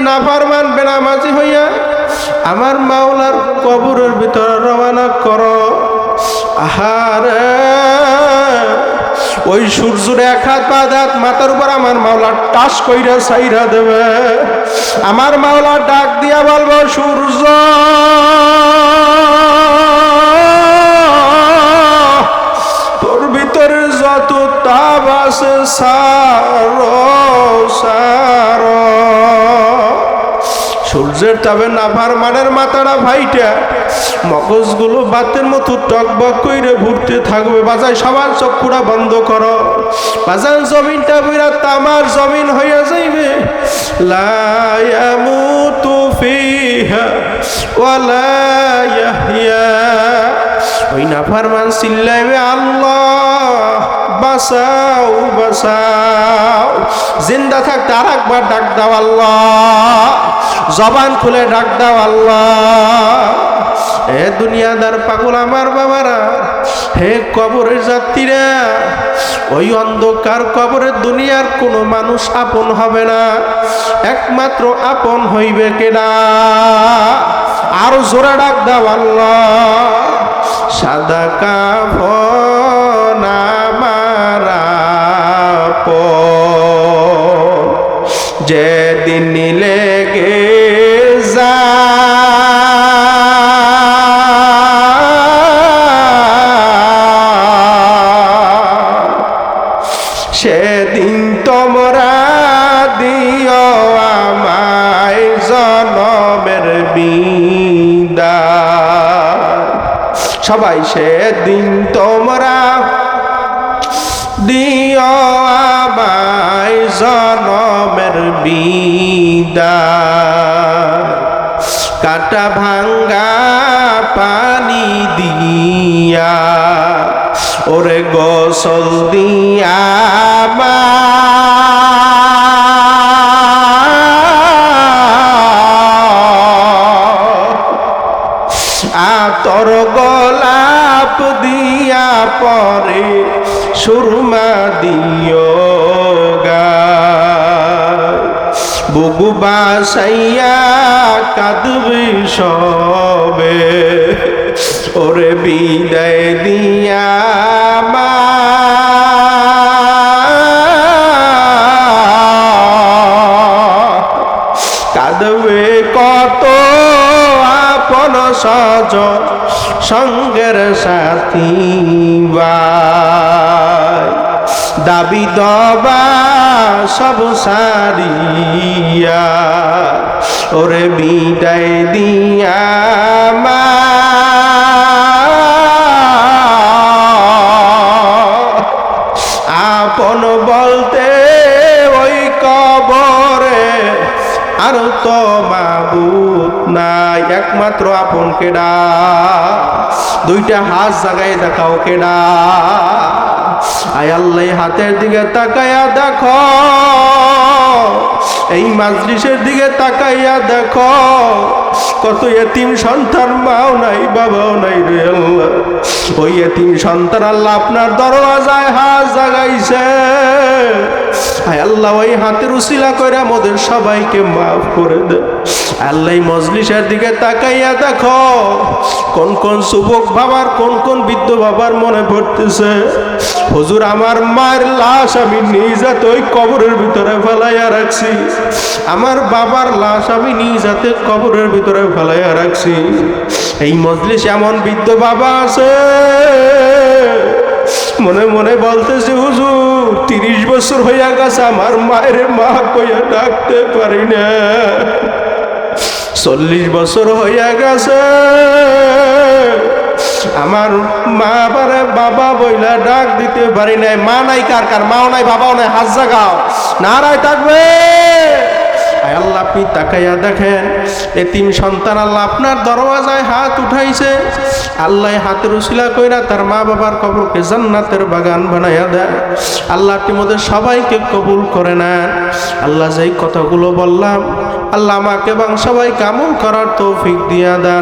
নাফরমান বেনামাজি হইয়া আমার মাওলার কবরের ভিতরে রওনা করো। আহারে ওই সূর্যের এক হাত পা হাত মাথার উপর আমার মাওলা টাস কইরা ছাইরা দেবে। আমার মাওলা ডাক দিয়া বলবো, সূর্য তোর ভিতরে যত তাপ আছে সারো সারো। সূর্যের তাপে নাফরমানের মাথাটা ভাইটা মগজগুলো বাতের মতো টকবক কইরে ঘুরতে থাকবে। বাজায় সবার চক্ষুটা বন্ধ করো। বাজান জমিনটা পুরা তামার জমিন হইয়া যাইবে। লা ইয়ামুতু ফিহা ওয়ালা ইয়াহইয়া। ওই নাফরমান চিল্লাইবে, আল্লাহ বাঁচাও বাঁচাও। জিন্দা থাকতে আর একবার ডাক দাও আল্লাহ, জবান খুলে ডাক দাও আল্লাহ। হে দুনিয়াদার পাগল আমার বাবারা, হে কবরের যাত্রীরা, ওই অন্ধকার কবরে দুনিয়ার কোনো মানুষ আপন হবে না, একমাত্র আপন হইবে কেডা? আরো জোরে ডাক দাও আল্লাহ। সাদা কাফন আমার আপন, যেদিন লেগে সেদিন তোমরা দিও আমায় জনমের বিদায়। সবাই সেদিন তোমরা দিও আমায় জনমের বিদায়। কাটা ভাঙ্গা পানি দিয়া ওরে গোসল দিয়া আতর গোলাপ দিয়া পরে সুরমা দিও গায়। বুবু বাসাইয়া কাঁদবে সবে ওরে বিদায় দিয়া কাঁদবে কত আপন সজন সঙ্গের সাথী ভাই। দাবি দবা সব সারিয়া ওরে বিদায় দিয়া আপন বলতে ওই কবরে আর তো মাবুদ নাই, একমাত্র আপন কেডা? দুইটা হাত জাগায় দেখাও কেডা? আয় আল্লাহ, হাতের দিকে তাকাইয়া দেখো, এই মাজলিসের দিকে তাকাইয়া দেখো, কত এতিম সন্তান, মাও নাই বাবাও নাই রে আল্লাহ। ওই এতিম সন্তান আল্লাহ আপনার দরওয়াজায় হাত জাগাইছে। আয় আল্লাহ, ওই হাতের উসিলা করে আমাদের সবাইকে মাফ করে দে আল্লাহ। মজলিসের দিকে তাকাইয়া দেখো, কোন কোন যুবক বাবার, কোন কোন বৃদ্ধ বাবার মনে পড়তেছে, হুজুর আমার মায়ের লাশ আমি নিজ হাতে ওই কবরের ভিতরে ফেলাইয়া রাখছি, আমার বাবার লাশ আমি নিজ হাতে কবরের ভিতরে ফেলাইয়া রাখছি। এই মজলিসে এমন বৃদ্ধ বাবা আছে, মনে মনে বলতেছে, হুজুর 30 বছর হইয়া গেছে আমার মায়ের মা কইয়া ডাকতে পারি না, 40 বছর হইয়া গেছে আমার মা বারে বাবা বইলা ডাক দিতে পারি নাই। মা নাই কার কার? মাও নাই বাবাও নাই, হাত জাগাও, নারায় থাকবে। আল্লাহ আপনি তাকাইয়া দেখেন, এতিম সন্তান আল্লাহ আপনার দরওয়াজায় হাত উঠাইছে, আল্লাহ হাতের উসিলা কইরা তার মা বাবার কবরকে জান্নাতের বাগান বানাইয়া দেয়। আল্লাহ আপনি মোদের সবাইকে কবুল করে নেন। আল্লাহ যেই কথাগুলো বললাম, আল্লাহ আমাকে এবং সবাইকে আমল করার তৌফিক দিয়া দেন।